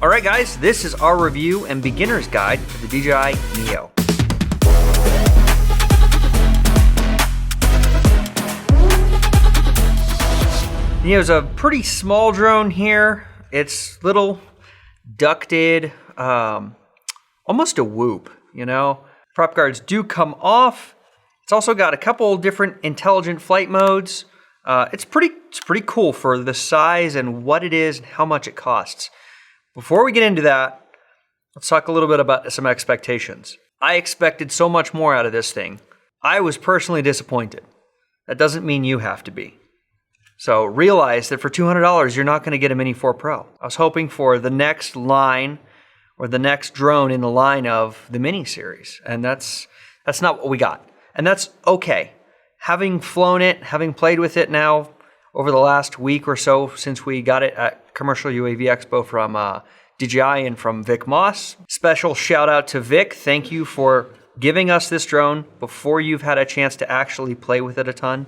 Alright guys, this is our review and beginner's guide for the DJI Neo. Neo's a pretty small drone here. It's little, ducted, almost a whoop, you know? Prop guards do come off. It's also got a couple different intelligent flight modes. It's pretty cool for the size and what it is and how much it costs. Before we get into that, let's talk a little bit about some expectations. I expected so much more out of this thing. I was personally disappointed. That doesn't mean you have to be. So realize that for $200, you're not going to get a Mini 4 Pro. I was hoping for the next line or the next drone in the line of the Mini series, and that's not what we got. And that's okay. Having flown it, having played with it now over the last week or so since we got it at Commercial UAV Expo from DJI and from Vic Moss. Special shout out to Vic. Thank you for giving us this drone before you've had a chance to actually play with it a ton.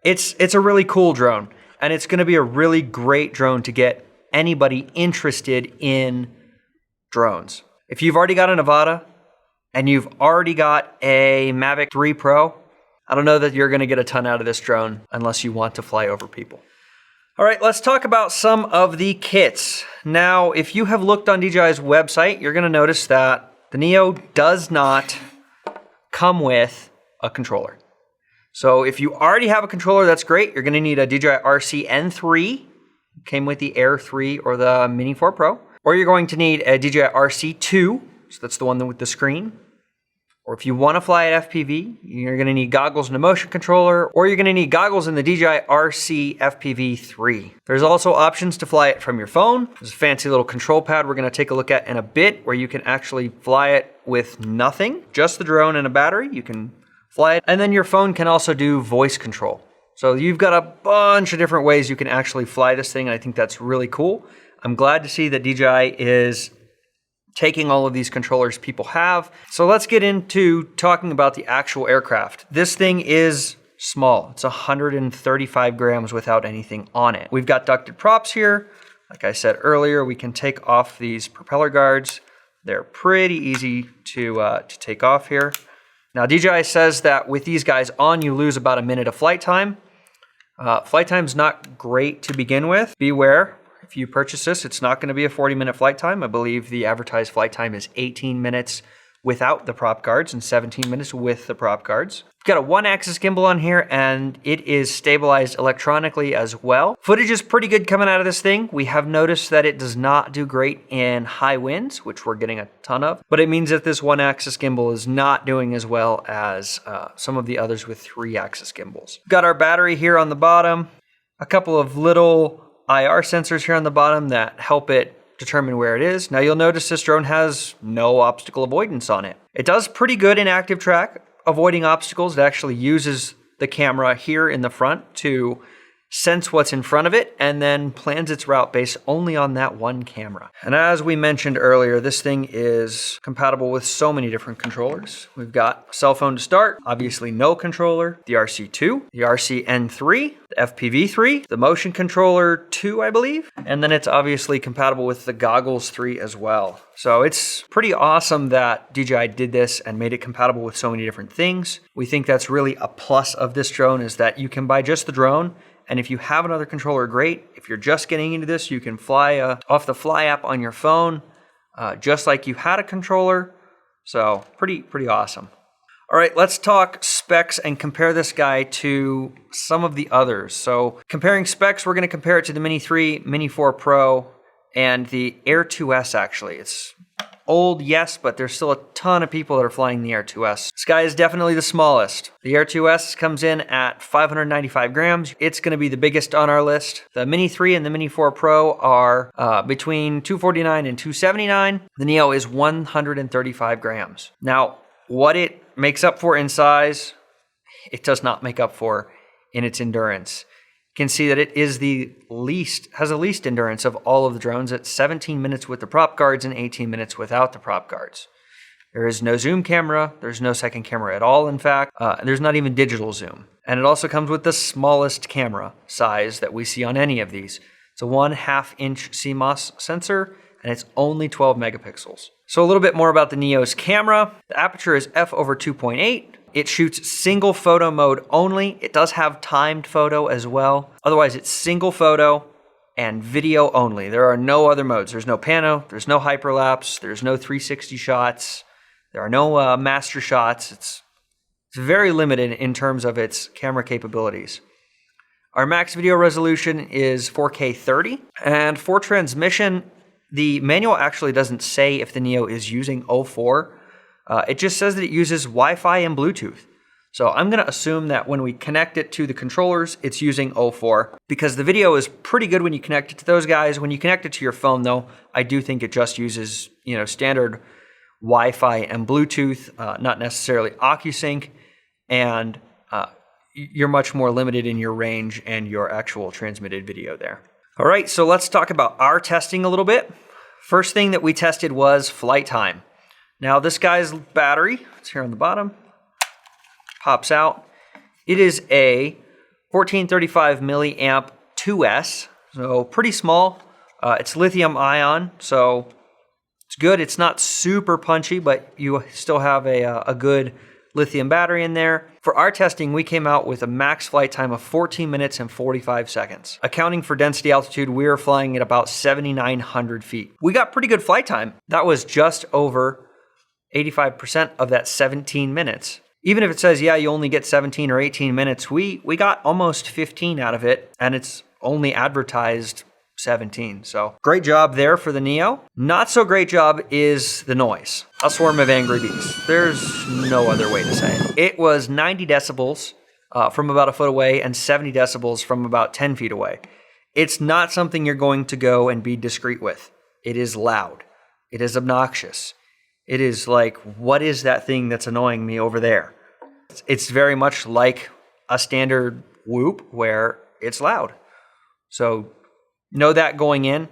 It's a really cool drone, and it's going to be a really great drone to get anybody interested in drones. If you've already got a Nevada and you've already got a Mavic 3 Pro, I don't know that you're going to get a ton out of this drone unless you want to fly over people. All right, let's talk about some of the kits. Now, if you have looked on DJI's website, you're going to notice that the Neo does not come with a controller. So if you already have a controller, that's great. You're going to need a DJI RC N3. Came with the Air 3 or the Mini 4 Pro. Or you're going to need a DJI RC2. So that's the one with the screen. Or if you want to fly at FPV, you're going to need goggles and a motion controller, or you're going to need goggles in the DJI RC FPV3. There's also options to fly it from your phone. There's a fancy little control pad we're going to take a look at in a bit, where you can actually fly it with nothing, just the drone and a battery. You can fly it, and then your phone can also do voice control. So you've got a bunch of different ways you can actually fly this thing, and I think that's really cool. I'm glad to see that DJI is taking all of these controllers people have. So let's get into talking about the actual aircraft. This thing is small. It's 135 grams without anything on it. We've got ducted props here. Like I said earlier, we can take off these propeller guards. They're pretty easy to take off here. Now DJI says that with these guys on, you lose about a minute of flight time. Flight time's not great to begin with. Beware. If you purchase this, it's not going to be a 40-minute flight time. I believe the advertised flight time is 18 minutes without the prop guards and 17 minutes with the prop guards. We've got a 1-axis gimbal on here, and it is stabilized electronically as well. Footage is pretty good coming out of this thing. We have noticed that it does not do great in high winds, which we're getting a ton of, but it means that this 1-axis gimbal is not doing as well as some of the others with 3-axis gimbals. We've got our battery here on the bottom, a couple of little IR sensors here on the bottom that help it determine where it is. Now you'll notice this drone has no obstacle avoidance on it. It does pretty good in active track, avoiding obstacles. It actually uses the camera here in the front to sense what's in front of it and then plans its route based only on that one camera. And as we mentioned earlier, this thing is compatible with so many different controllers. We've got a cell phone to start, obviously no controller, the RC2, the RC N3, the FPV3, the motion controller 2, I believe, and then it's obviously compatible with the goggles 3 as well. So it's pretty awesome that DJI did this and made it compatible with so many different things. We think that's really a plus of this drone, is that you can buy just the drone, and if you have another controller, great. If you're just getting into this, you can fly off the Fly app on your phone, just like you had a controller. So pretty awesome. All right, let's talk specs and compare this guy to some of the others. So comparing specs, we're going to compare it to the Mini 3, Mini 4 Pro, and the Air 2S actually. It's old, yes, but there's still a ton of people that are flying the Air 2S. This guy is definitely the smallest. The Air 2S comes in at 595 grams. It's going to be the biggest on our list. The Mini 3 and the Mini 4 Pro are between 249 and 279. The Neo is 135 grams. Now, what it makes up for in size, it does not make up for in its endurance. You can see that it is has the least endurance of all of the drones at 17 minutes with the prop guards and 18 minutes without the prop guards. There is no zoom camera. There's no second camera at all, in fact. There's not even digital zoom. And it also comes with the smallest camera size that we see on any of these. It's a 1/2 inch CMOS sensor and it's only 12 megapixels. So a little bit more about the Neo's camera. The aperture is f/2.8. It shoots single photo mode only. It does have timed photo as well. Otherwise, it's single photo and video only. There are no other modes. There's no pano, there's no hyperlapse, there's no 360 shots, there are no master shots. It's very limited in terms of its camera capabilities. Our max video resolution is 4K 30, and for transmission, the manual actually doesn't say if the Neo is using O4. It just says that it uses Wi-Fi and Bluetooth. So I'm going to assume that when we connect it to the controllers, it's using O4, because the video is pretty good when you connect it to those guys. When you connect it to your phone, though, I do think it just uses, standard Wi-Fi and Bluetooth, not necessarily OcuSync, and you're much more limited in your range and your actual transmitted video there. All right, so let's talk about our testing a little bit. First thing that we tested was flight time. Now this guy's battery, it's here on the bottom, pops out. It is a 1435 milliamp 2S, so pretty small. It's lithium ion, so it's good. It's not super punchy, but you still have a good lithium battery in there. For our testing, we came out with a max flight time of 14 minutes and 45 seconds. Accounting for density altitude, we were flying at about 7,900 feet. We got pretty good flight time. That was just over 85% of that 17 minutes. Even if it says, yeah, you only get 17 or 18 minutes, we got almost 15 out of it, and it's only advertised 17. So great job there for the Neo. Not so great job is the noise. A swarm of angry bees. There's no other way to say it. It was 90 decibels from about a foot away and 70 decibels from about 10 feet away. It's not something you're going to go and be discreet with. It is loud. It is obnoxious. It is like, what is that thing that's annoying me over there? It's very much like a standard whoop where it's loud. So know that going in,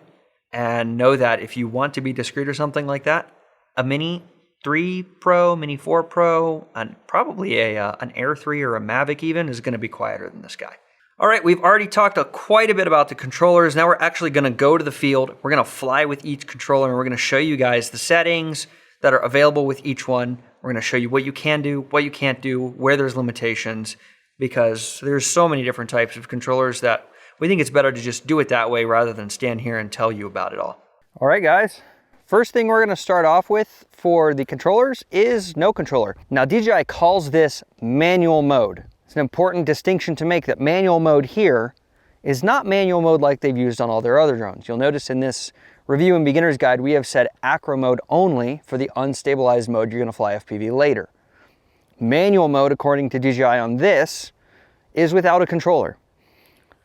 and know that if you want to be discreet or something like that, a Mini 3 Pro, Mini 4 Pro, and probably an Air 3 or a Mavic even is going to be quieter than this guy. All right, we've already talked quite a bit about the controllers. Now we're actually going to go to the field. We're going to fly with each controller, and we're going to show you guys the settings that are available with each one. We're going to show you what you can do, what you can't do, where there's limitations, because there's so many different types of controllers that we think it's better to just do it that way rather than stand here and tell you about it all. All right, guys. First thing we're going to start off with for the controllers is no controller. Now, DJI calls this manual mode. It's an important distinction to make, that manual mode here is not manual mode like they've used on all their other drones. You'll notice in this review and beginner's guide, we have said acro mode only for the unstabilized mode you're going to fly FPV later. Manual mode, according to DJI on this, is without a controller.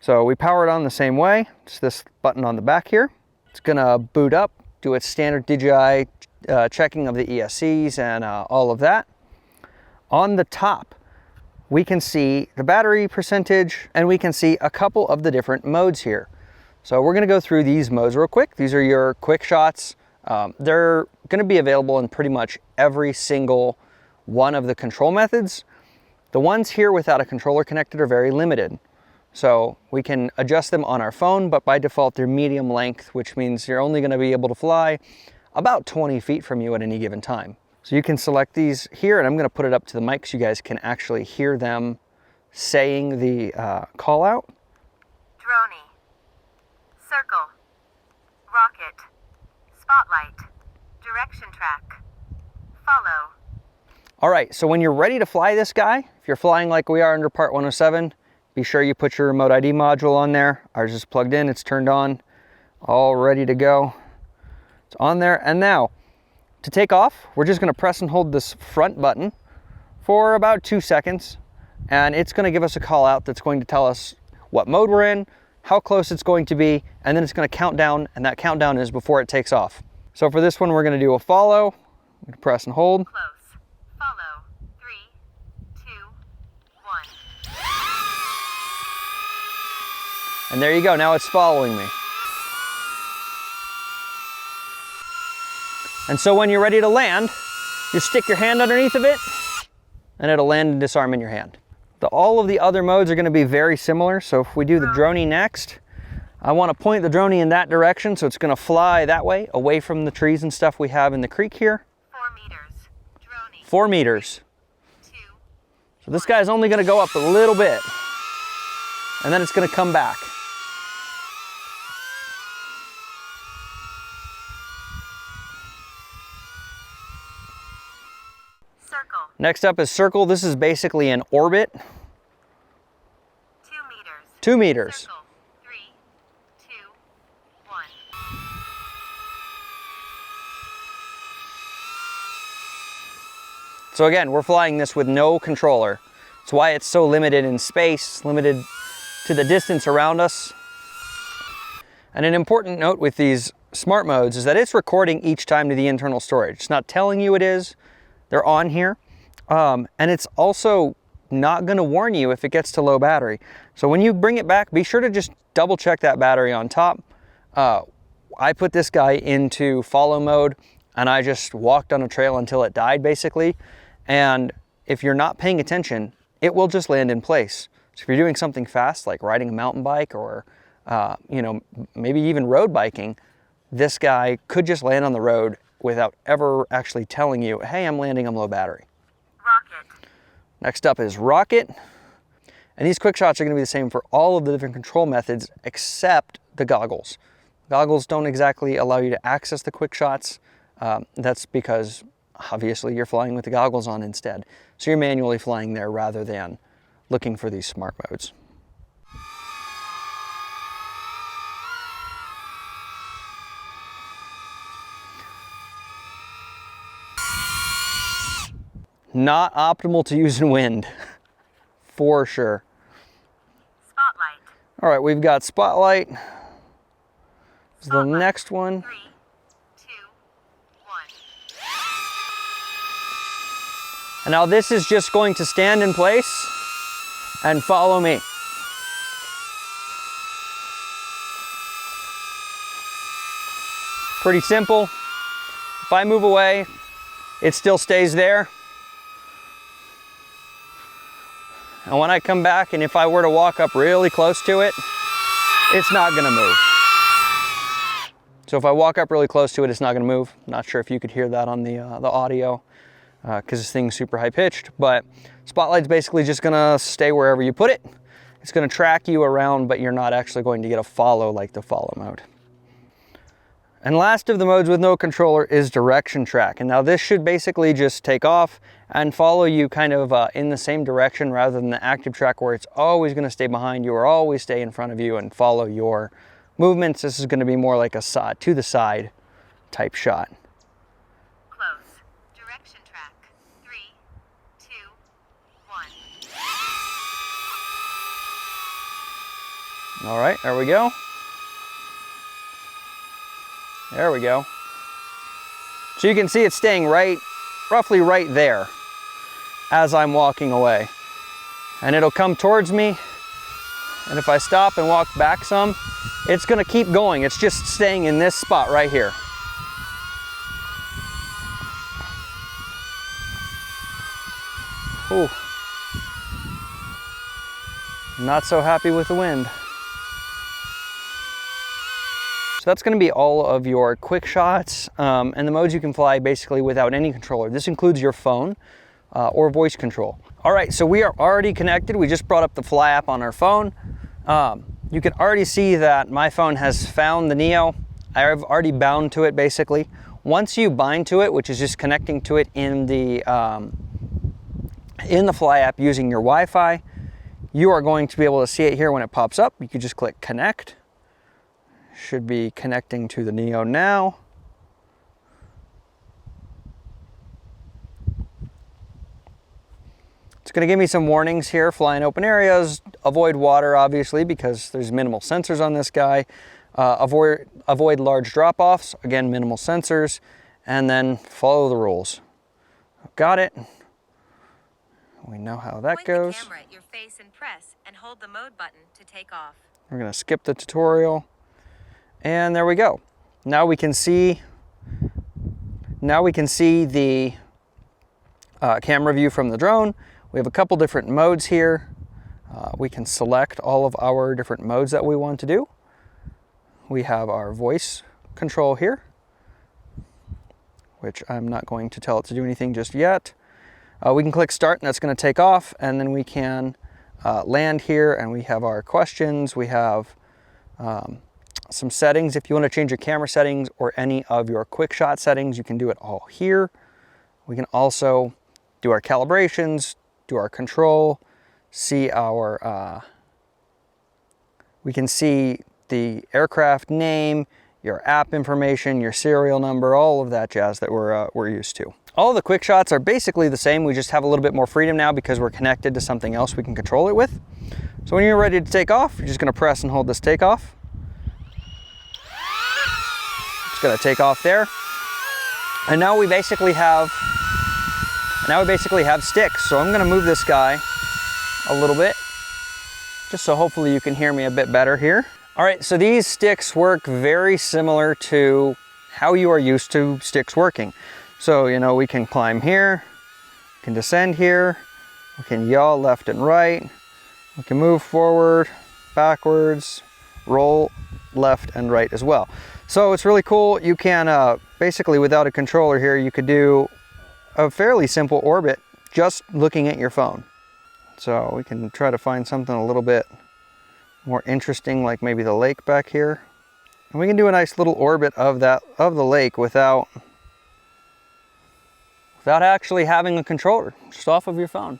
So we power it on the same way. It's this button on the back here. It's gonna boot up, do its standard DJI checking of the ESCs and all of that. On the top, we can see the battery percentage, and we can see a couple of the different modes here. So we're gonna go through these modes real quick. These are your quick shots. They're gonna be available in pretty much every single one of the control methods. The ones here without a controller connected are very limited. So we can adjust them on our phone, but by default they're medium length, which means you're only going to be able to fly about 20 feet from you at any given time. So you can select these here, and I'm going to put it up to the mic so you guys can actually hear them saying the call out. Droney, circle, rocket, spotlight, direction track, follow. All right, so when you're ready to fly this guy, if you're flying like we are under Part 107, be sure you put your remote ID module on there. Ours is plugged in, it's turned on, all ready to go. It's on there. And now, to take off, we're just gonna press and hold this front button for about 2 seconds, and it's gonna give us a call out that's going to tell us what mode we're in, how close it's going to be, and then it's gonna count down, and that countdown is before it takes off. So for this one, we're gonna do a follow. I'm gonna press and hold. Close. Follow. 3, 2, 1. And there you go, now it's following me. And so when you're ready to land, you stick your hand underneath of it, and it'll land and disarm in your hand. All of the other modes are gonna be very similar, so if we do the Droney next, I want to point the drone in that direction, so it's going to fly that way, away from the trees and stuff we have in the creek here. 4 meters. Drone. 4 meters. 2. So this guy's only going to go up a little bit, and then it's going to come back. Circle. Next up is circle. This is basically an orbit. 2 meters. 2 meters. Circle. 3, 2, 1. So again, we're flying this with no controller. That's why it's so limited in space, limited to the distance around us. And an important note with these smart modes is that it's recording each time to the internal storage. It's not telling you it is. They're on here. And it's also not going to warn you if it gets to low battery. So when you bring it back, be sure to just double check that battery on top. I put this guy into follow mode, and I just walked on a trail until it died, basically. And if you're not paying attention, it will just land in place. So if you're doing something fast, like riding a mountain bike or you know, maybe even road biking, this guy could just land on the road without ever actually telling you, hey, I'm landing on low battery. Rocket. Next up is rocket. And these quick shots are going to be the same for all of the different control methods except the goggles. Goggles don't exactly allow you to access the quick shots. That's because obviously you're flying with the goggles on instead. So you're manually flying there rather than looking for these smart modes. Not optimal to use in wind, for sure. Spotlight. All right, we've got spotlight. This is the Spotlight. next one. 3, 2, 1. And now this is just going to stand in place and follow me. Pretty simple. If I move away, it still stays there. And when I come back, and if I were to walk up really close to it, it's not gonna move. So if I walk up really close to it, it's not gonna move. Not sure if you could hear that on the audio, because this thing's super high pitched, but spotlight's basically just gonna stay wherever you put it. It's gonna track you around, but you're not actually going to get a follow like the follow mode. And last of the modes with no controller is direction track. And now this should basically just take off and follow you kind of in the same direction rather than the active track where it's always going to stay behind you or always stay in front of you and follow your movements. This is going to be more like a to the side type shot. Close. Direction track. 3, 2, 1. All right, there we go. There we go. So you can see it's staying roughly right there as I'm walking away. And it'll come towards me. And if I stop and walk back some, it's gonna keep going. It's just staying in this spot right here. Ooh. Not so happy with the wind. So that's going to be all of your quick shots and the modes you can fly basically without any controller. This includes your phone or voice control. All right, so we are already connected. We just brought up the Fly app on our phone. You can already see that my phone has found the Neo. I've already bound to it basically. Once you bind to it, which is just connecting to it in the Fly app using your Wi-Fi, you are going to be able to see it here when it pops up. You can just click connect. Should be connecting to the Neo now. It's going to give me some warnings here. Fly in open areas, avoid water obviously because there's minimal sensors on this guy. Avoid large drop-offs, again minimal sensors, and then follow the rules. Got it. We know how that goes. Point the camera at your face and press and hold the mode button to take off. We're going to skip the tutorial. And there we go. Now we can see the camera view from the drone. We have a couple different modes here. We can select all of our different modes that we want to do. we have our voice control here, which I'm not going to tell it to do anything just yet. We can click start and that's going to take off, and then we can land here and we have our questions. We have some settings. If you want to change your camera settings or any of your quick shot settings, you can do it all here. We can also do our calibrations, do our control, see our, we can see the aircraft name, your app information, your serial number, all of that jazz that we're used to. All of the quick shots are basically the same. We just have a little bit more freedom now because we're connected to something else we can control it with. So when you're ready to take off, you're just going to press and hold this takeoff. It's going to take off there. And now we basically have sticks. So I'm going to move this guy a little bit, just so hopefully you can hear me a bit better here. All right, so these sticks work very similar to how you are used to sticks working. So, you know, we can climb here, we can descend here, we can yaw left and right, we can move forward, backwards, roll left and right as well. So it's really cool. You can basically, without a controller here, you could do a fairly simple orbit just looking at your phone. So we can try to find something a little bit more interesting, like maybe the lake back here. And we can do a nice little orbit of the lake without actually having a controller, just off of your phone.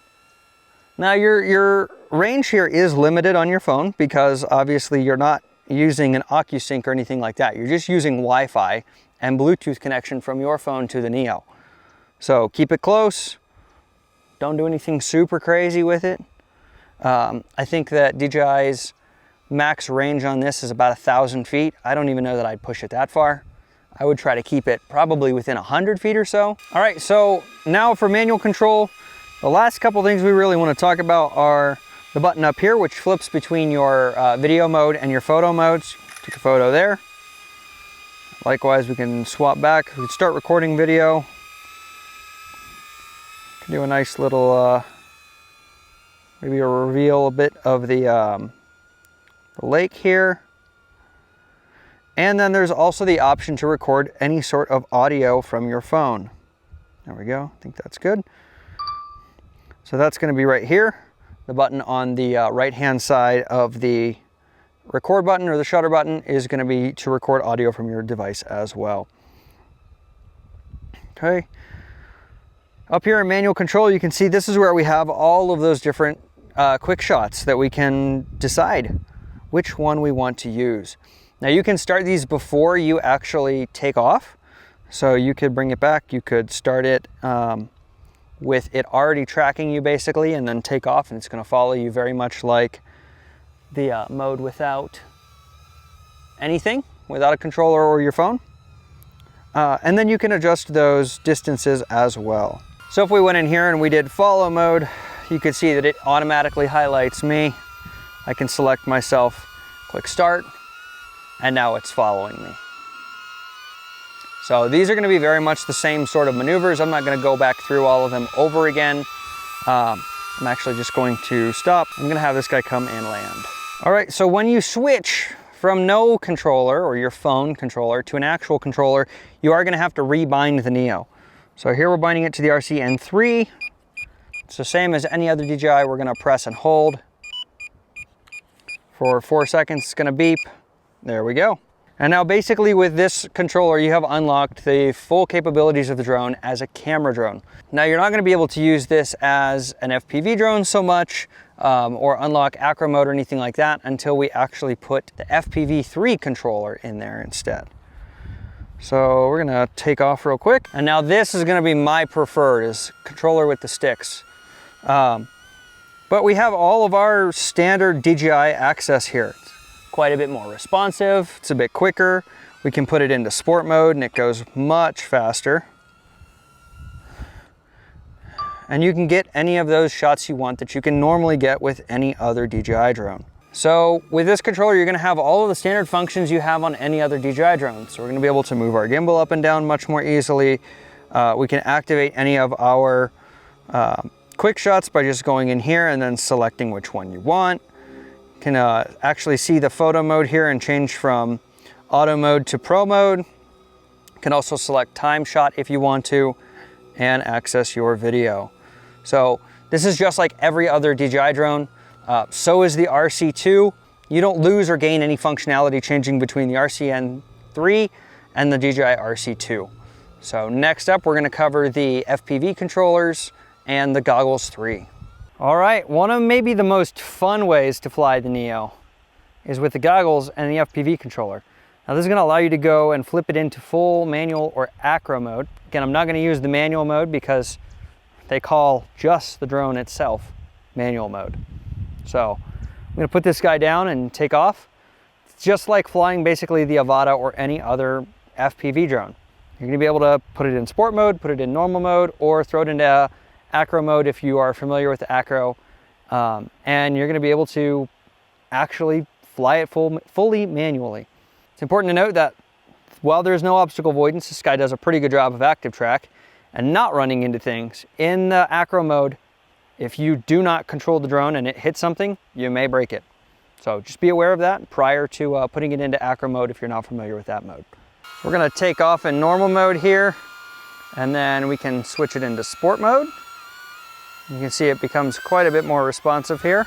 Now your range here is limited on your phone because obviously you're not using an OcuSync or anything like that. You're just using Wi-Fi and Bluetooth connection from your phone to the Neo. So keep it close. Don't do anything super crazy with it. I think that DJI's max range on this is about 1,000 feet. I don't even know that I'd push it that far. I would try to keep it probably within 100 feet or so. All right, so now for manual control, the last couple things we really want to talk about are the button up here, which flips between your video mode and your photo modes. Take a photo there. Likewise, we can swap back. We can start recording video. Can do a nice little, maybe a reveal a bit of the lake here. And then there's also the option to record any sort of audio from your phone. There we go, I think that's good. So that's gonna be right here. The button on the right-hand side of the record button or the shutter button is gonna be to record audio from your device as well. Okay. Up here in manual control, you can see this is where we have all of those different quick shots that we can decide which one we want to use. Now you can start these before you actually take off. So you could bring it back, you could start it with it already tracking you basically, and then take off and it's gonna follow you very much like the mode without anything, without a controller or your phone. And then you can adjust those distances as well. So if we went in here and we did follow mode, you could see that it automatically highlights me. I can select myself, click start, and now it's following me. So these are gonna be very much the same sort of maneuvers. I'm not gonna go back through all of them over again. I'm actually just going to stop. I'm gonna have this guy come and land. All right, so when you switch from no controller or your phone controller to an actual controller, you are gonna have to rebind the Neo. So here we're binding it to the RC-N3. It's the same as any other DJI. We're gonna press and hold. For 4 seconds, it's gonna beep. There we go. And now basically with this controller, you have unlocked the full capabilities of the drone as a camera drone. Now you're not gonna be able to use this as an FPV drone so much, or unlock acro mode or anything like that until we actually put the FPV3 controller in there instead. So we're gonna take off real quick. And now this is gonna be my preferred, is controller with the sticks. But we have all of our standard DJI access here. It's quite a bit more responsive, it's a bit quicker. We can put it into sport mode and it goes much faster. And you can get any of those shots you want that you can normally get with any other DJI drone. So with this controller, you're gonna have all of the standard functions you have on any other DJI drone. So we're gonna be able to move our gimbal up and down much more easily. We can activate any of our quick shots by just going in here and then selecting which one you want. You can actually see the photo mode here and change from auto mode to pro mode. You can also select time shot if you want to, and access your video. So this is just like every other DJI drone. So is the RC2. You don't lose or gain any functionality changing between the RCN3 and the DJI RC2. So next up, we're gonna cover the FPV controllers and the Goggles 3. All right, one of maybe the most fun ways to fly the Neo is with the goggles and the FPV controller. Now this is gonna allow you to go and flip it into full manual or acro mode. Again, I'm not gonna use the manual mode because they call just the drone itself manual mode. So I'm gonna put this guy down and take off. It's just like flying basically the Avata or any other FPV drone. You're gonna be able to put it in sport mode, put it in normal mode, or throw it into acro mode if you are familiar with the acro. And you're gonna be able to actually fly it fully manually. It's important to note that while there's no obstacle avoidance, this guy does a pretty good job of active track and not running into things. In the acro mode, if you do not control the drone and it hits something, you may break it. So just be aware of that prior to putting it into acro mode if you're not familiar with that mode. We're gonna take off in normal mode here, and then we can switch it into sport mode. You can see it becomes quite a bit more responsive here.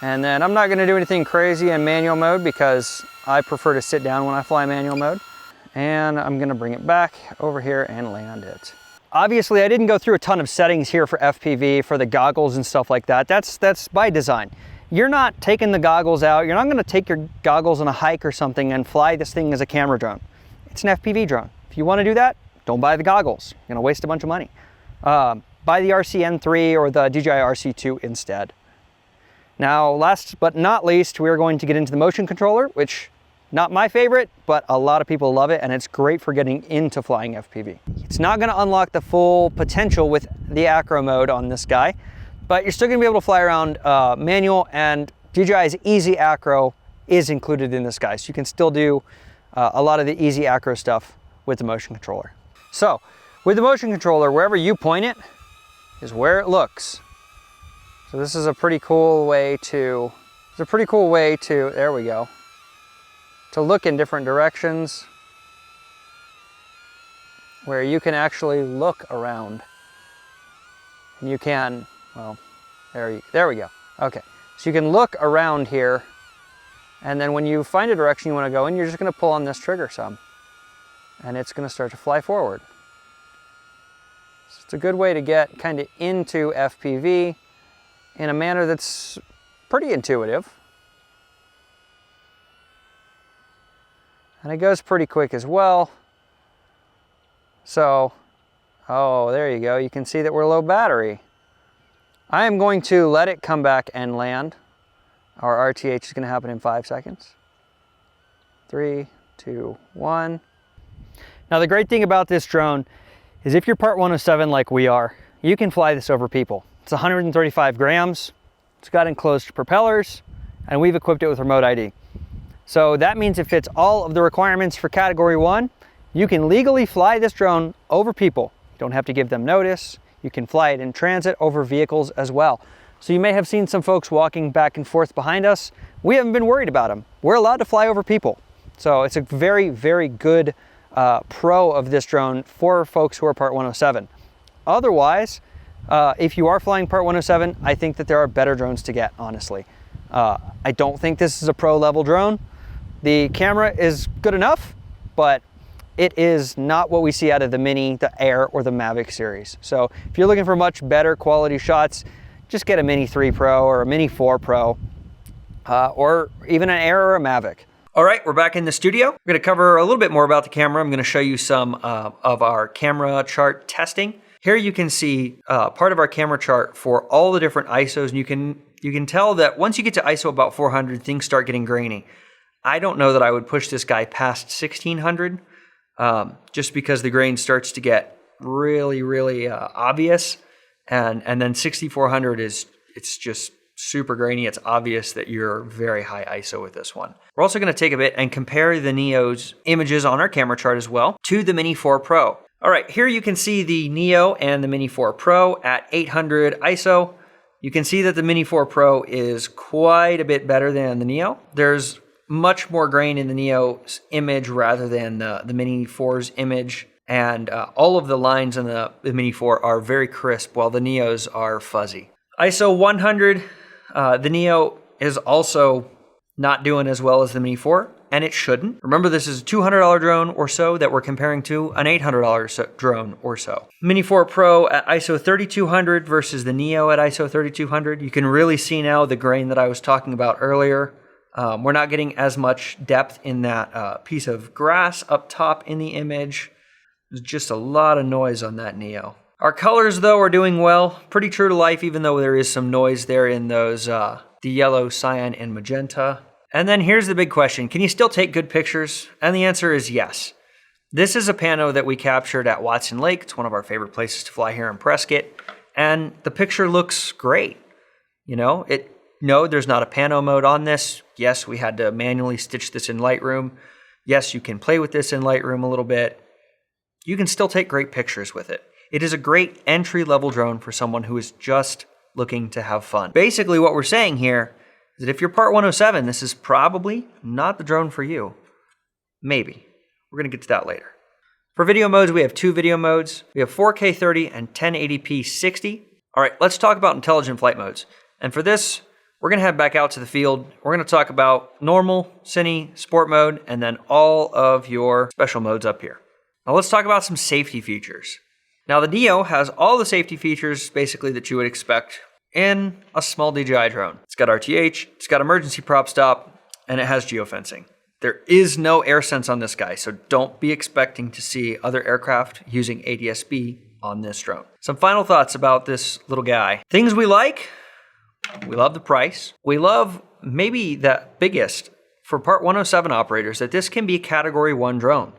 And then I'm not gonna do anything crazy in manual mode because I prefer to sit down when I fly manual mode. And I'm gonna bring it back over here and land it. Obviously, I didn't go through a ton of settings here for FPV, for the goggles and stuff like that. That's by design. You're not taking the goggles out. You're not gonna take your goggles on a hike or something and fly this thing as a camera drone. It's an FPV drone. If you wanna do that, don't buy the goggles. You're gonna waste a bunch of money. Buy the RCN3 or the DJI RC2 instead. Now, last but not least, we're going to get into the motion controller, which not my favorite, but a lot of people love it, and it's great for getting into flying FPV. It's not gonna unlock the full potential with the acro mode on this guy, but you're still gonna be able to fly around manual, and DJI's Easy Acro is included in this guy. So you can still do a lot of the easy acro stuff with the motion controller. So with the motion controller, wherever you point it is where it looks. So this is a pretty cool way to, there we go, to look in different directions where you can actually look around. And you can, well, there we go. Okay, so you can look around here, and then when you find a direction you want to go in, you're just going to pull on this trigger some, and it's going to start to fly forward. So it's a good way to get kind of into FPV in a manner that's pretty intuitive. And it goes pretty quick as well. So, oh, there you go. You can see that we're low battery. I am going to let it come back and land. Our RTH is going to happen in 5 seconds. 3, 2, 1. Now the great thing about this drone is if you're Part 107 like we are, you can fly this over people. It's 135 grams, it's got enclosed propellers, and we've equipped it with remote ID. So that means it fits all of the requirements for Category 1. You can legally fly this drone over people. You don't have to give them notice. You can fly it in transit over vehicles as well. So you may have seen some folks walking back and forth behind us. We haven't been worried about them. We're allowed to fly over people. So it's a very, very good pro of this drone for folks who are Part 107. Otherwise, if you are flying Part 107, I think that there are better drones to get, honestly. I don't think this is a pro level drone. The camera is good enough, but it is not what we see out of the Mini, the Air, or the Mavic series. So if you're looking for much better quality shots, just get a Mini 3 Pro or a Mini 4 Pro, or even an Air or a Mavic. All right, we're back in the studio. We're gonna cover a little bit more about the camera. I'm gonna show you some of our camera chart testing. Here you can see part of our camera chart for all the different ISOs, and you can tell that once you get to ISO about 400, things start getting grainy. I don't know that I would push this guy past 1600, just because the grain starts to get really, really obvious, and then 6400 it's just super grainy. It's obvious that you're very high ISO with this one. We're also going to take a bit and compare the Neo's images on our camera chart as well to the Mini 4 Pro. All right, here you can see the Neo and the Mini 4 Pro at 800 ISO. You can see that the Mini 4 Pro is quite a bit better than the Neo. There's much more grain in the Neo's image rather than the Mini 4's image. And all of the lines in the Mini 4 are very crisp, while the Neos are fuzzy. ISO 100, the Neo is also not doing as well as the Mini 4, and it shouldn't. Remember, this is a $200 drone or so that we're comparing to an $800 drone or so. Mini 4 Pro at ISO 3200 versus the Neo at ISO 3200. You can really see now the grain that I was talking about earlier. We're not getting as much depth in that piece of grass up top in the image. There's just a lot of noise on that Neo. Our colors, though, are doing well. Pretty true to life, even though there is some noise there in those, the yellow, cyan, and magenta. And then here's the big question. Can you still take good pictures? And the answer is yes. This is a pano that we captured at Watson Lake. It's one of our favorite places to fly here in Prescott. And the picture looks great. You know, no, there's not a pano mode on this. Yes, we had to manually stitch this in Lightroom. Yes, you can play with this in Lightroom a little bit. You can still take great pictures with it. It is a great entry-level drone for someone who is just looking to have fun. Basically, what we're saying here is that if you're Part 107, this is probably not the drone for you. Maybe. We're going to get to that later. For video modes, we have 2 video modes. We have 4K 30 and 1080p 60. All right, let's talk about intelligent flight modes. And for this, we're going to head back out to the field. We're going to talk about normal, cine, sport mode, and then all of your special modes up here. Now let's talk about some safety features. Now the Neo has all the safety features basically that you would expect in a small DJI drone. It's got RTH, it's got emergency prop stop, and it has geofencing. There is no air sense on this guy, so don't be expecting to see other aircraft using ADS-B on this drone. Some final thoughts about this little guy. Things we like, we love the price. We love maybe the biggest for Part 107 operators that this can be a Category 1 drone.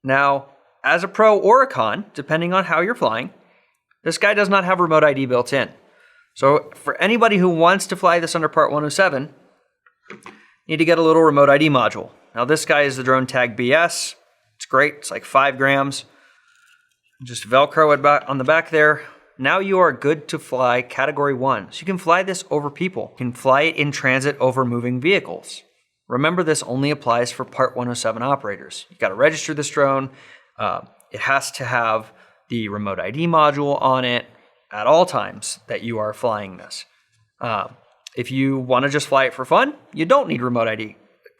Now, as a pro or a con, depending on how you're flying, this guy does not have remote ID built in. So for anybody who wants to fly this under Part 107, you need to get a little remote ID module. Now this guy is the Drone Tag BS. It's great, it's like 5 grams. Just Velcro it on the back there. Now you are good to fly Category 1. So you can fly this over people. You can fly it in transit over moving vehicles. Remember, this only applies for Part 107 operators. You got to register this drone. It has to have the remote ID module on it at all times that you are flying this. If you want to just fly it for fun, you don't need remote ID.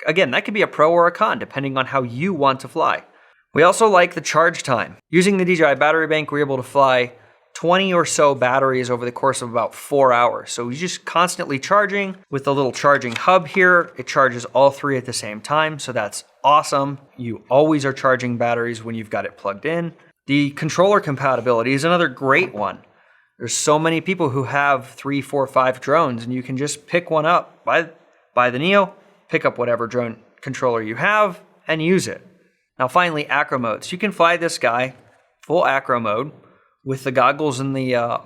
Again, that could be a pro or a con, depending on how you want to fly. We also like the charge time. Using the DJI battery bank, we're able to fly 20 or so batteries over the course of about 4 hours. So you're just constantly charging with the little charging hub here. It charges all 3 at the same time, so that's awesome. You always are charging batteries when you've got it plugged in. The controller compatibility is another great one. There's so many people who have 3, 4, 5 drones, and you can just pick one up, buy the Neo, pick up whatever drone controller you have, and use it. Now finally, acro modes. You can fly this guy full acro mode with the goggles and the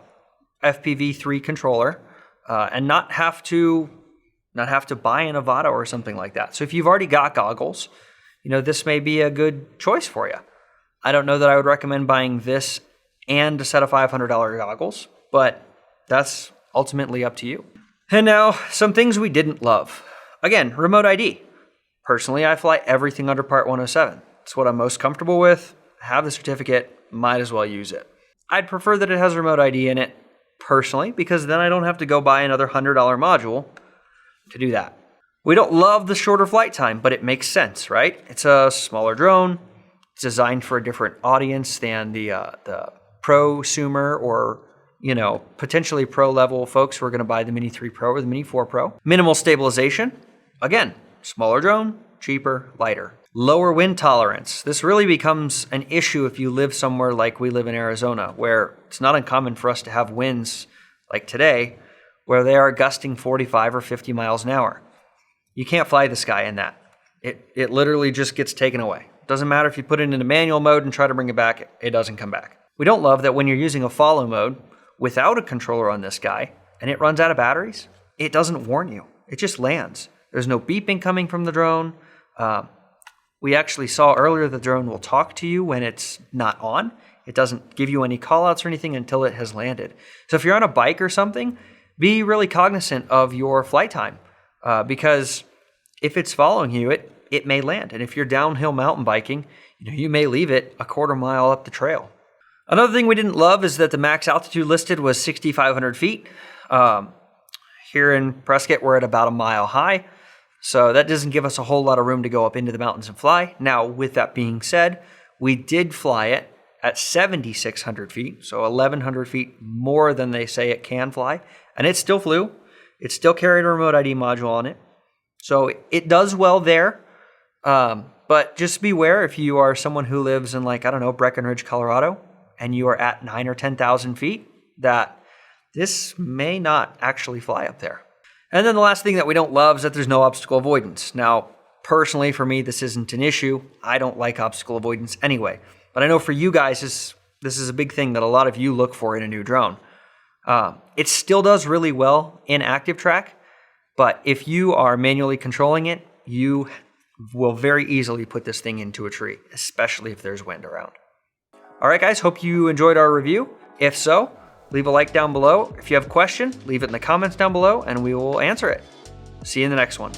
FPV3 controller, and not have to buy an Avata or something like that. So if you've already got goggles, you know, this may be a good choice for you. I don't know that I would recommend buying this and a set of $500 goggles, but that's ultimately up to you. And now, some things we didn't love. Again, remote ID. Personally, I fly everything under Part 107. It's what I'm most comfortable with. I have the certificate, might as well use it. I'd prefer that it has remote ID in it, personally, because then I don't have to go buy another $100 module to do that. We don't love the shorter flight time, but it makes sense, right? It's a smaller drone. It's designed for a different audience than the prosumer or, you know, potentially pro level folks who are going to buy the Mini 3 Pro or the Mini 4 Pro. Minimal stabilization. Again, smaller drone, cheaper, lighter. Lower wind tolerance. This really becomes an issue if you live somewhere like we live in Arizona, where it's not uncommon for us to have winds like today, where they are gusting 45 or 50 miles an hour. You can't fly this guy in that. It literally just gets taken away. Doesn't matter if you put it into manual mode and try to bring it back, it doesn't come back. We don't love that when you're using a follow mode without a controller on this guy and it runs out of batteries, it doesn't warn you. It just lands. There's no beeping coming from the drone. We actually saw earlier the drone will talk to you when it's not on. It doesn't give you any callouts or anything until it has landed. So if you're on a bike or something, be really cognizant of your flight time because if it's following you, it may land. And if you're downhill mountain biking, you may leave it a quarter mile up the trail. Another thing we didn't love is that the max altitude listed was 6,500 feet. Here in Prescott, we're at about a mile high. So that doesn't give us a whole lot of room to go up into the mountains and fly. Now, with that being said, we did fly it at 7,600 feet, so 1,100 feet more than they say it can fly. And it still flew. It still carried a remote ID module on it. So it does well there. But just beware if you are someone who lives in, like, I don't know, Breckenridge, Colorado, and you are at 9,000 or 10,000 feet, that this may not actually fly up there. And then the last thing that we don't love is that there's no obstacle avoidance. Now, personally, for me, this isn't an issue. I don't like obstacle avoidance anyway. But I know for you guys, this is a big thing that a lot of you look for in a new drone. It still does really well in active track, but if you are manually controlling it, you will very easily put this thing into a tree, especially if there's wind around. All right, guys, hope you enjoyed our review. If so, leave a like down below. If you have a question, leave it in the comments down below and we will answer it. See you in the next one.